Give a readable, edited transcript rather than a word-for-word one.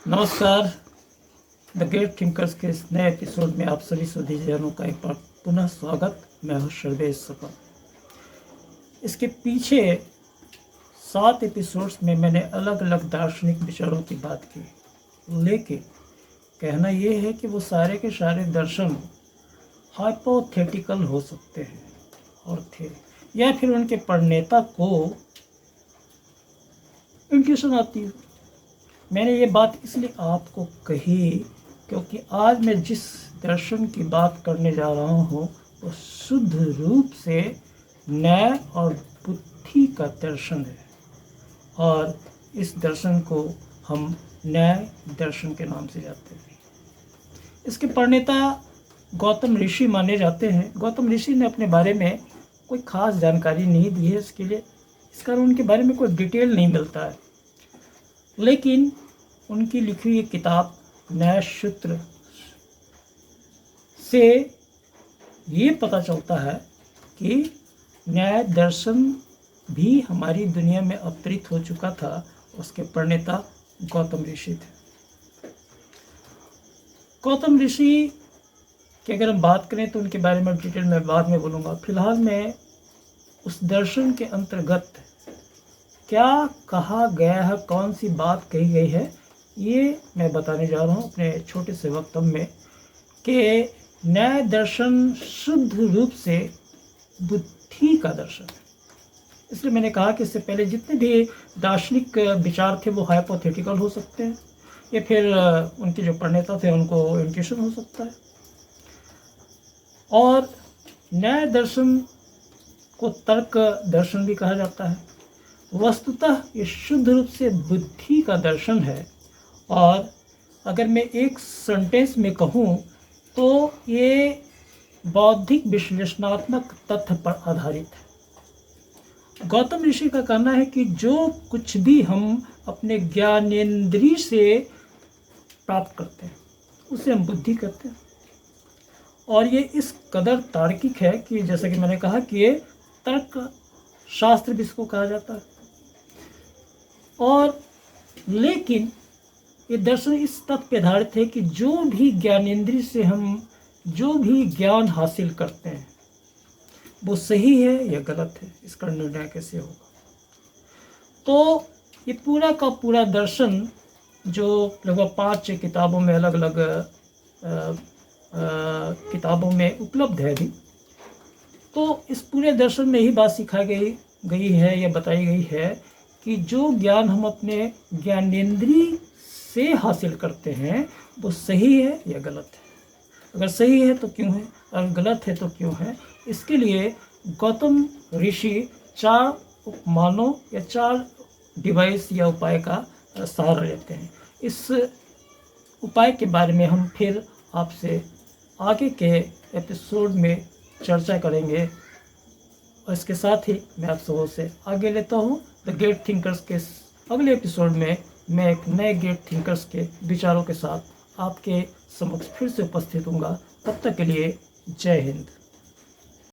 नमस्कार। The great thinkers के इस नए एपिसोड में आप सभी सुधीजनों का एक बार पुनः स्वागत। मैं हूँ शर्वेश सपा। इसके पीछे 7 एपिसोड्स में मैंने अलग अलग दार्शनिक विचारों की बात की, लेकिन कहना ये है कि वो सारे के सारे दर्शन हाइपोथेटिकल हो सकते हैं और थे, या फिर उनके प्रणेता को इंट्यूशन आती है। मैंने ये बात इसलिए आपको कही क्योंकि आज मैं जिस दर्शन की बात करने जा रहा हूँ वो शुद्ध रूप से न्याय और बुद्धि का दर्शन है, और इस दर्शन को हम न्याय दर्शन के नाम से जानते हैं। इसके प्रणेता गौतम ऋषि माने जाते हैं। गौतम ऋषि ने अपने बारे में कोई खास जानकारी नहीं दी है, इसके लिए इस कारण उनके बारे में कोई डिटेल नहीं मिलता है, लेकिन उनकी लिखी हुई किताब न्याय सूत्र से ये पता चलता है कि न्याय दर्शन भी हमारी दुनिया में अवतरित हो चुका था। उसके प्रणेता गौतम ऋषि थे। गौतम ऋषि की अगर हम बात करें तो उनके बारे में डिटेल में बाद में बोलूँगा। फिलहाल मैं उस दर्शन के अंतर्गत क्या कहा गया है, कौन सी बात कही गई है, ये मैं बताने जा रहा हूँ अपने छोटे से वक्तव्य में कि न्याय दर्शन शुद्ध रूप से बुद्धि का दर्शन है। इसलिए मैंने कहा कि इससे पहले जितने भी दार्शनिक विचार थे वो हाइपोथेटिकल हो सकते हैं, या फिर उनके जो प्रणेता थे उनको इंट्यूशन हो सकता है। और न्याय दर्शन को तर्क दर्शन भी कहा जाता है। वस्तुतः ये शुद्ध रूप से बुद्धि का दर्शन है, और अगर मैं एक सेंटेंस में कहूँ तो ये बौद्धिक विश्लेषणात्मक तथ्य पर आधारित है। गौतम ऋषि का कहना है कि जो कुछ भी हम अपने ज्ञानेंद्रिय से प्राप्त करते हैं उसे हम बुद्धि कहते हैं, और ये इस कदर तार्किक है कि जैसा कि मैंने कहा कि ये तर्क शास्त्र भी इसको कहा जाता है। और लेकिन ये दर्शन इस तथ्य पर आधारित है कि जो भी ज्ञानेंद्रिय से हम जो भी ज्ञान हासिल करते हैं वो सही है या गलत है, इसका निर्णय कैसे होगा। तो ये पूरा का पूरा दर्शन जो लगभग 5-6 किताबों में अलग अलग किताबों में उपलब्ध है अभी, तो इस पूरे दर्शन में ही बात सिखाई गई है या बताई गई है कि जो ज्ञान हम अपने ज्ञानेंद्रिय से हासिल करते हैं वो सही है या गलत है। अगर सही है तो क्यों है, और गलत है तो क्यों है। इसके लिए गौतम ऋषि 4 उपमानों या 4 डिवाइस या उपाय का सहारा लेते हैं। इस उपाय के बारे में हम फिर आपसे आगे के एपिसोड में चर्चा करेंगे, और इसके साथ ही मैं आप सबों से आगे लेता हूँ। द ग्रेट थिंकर्स के अगले एपिसोड में मैं एक नए ग्रेट थिंकर्स के विचारों के साथ आपके समक्ष फिर से उपस्थित हूँगा। तब तक के लिए जय हिंद।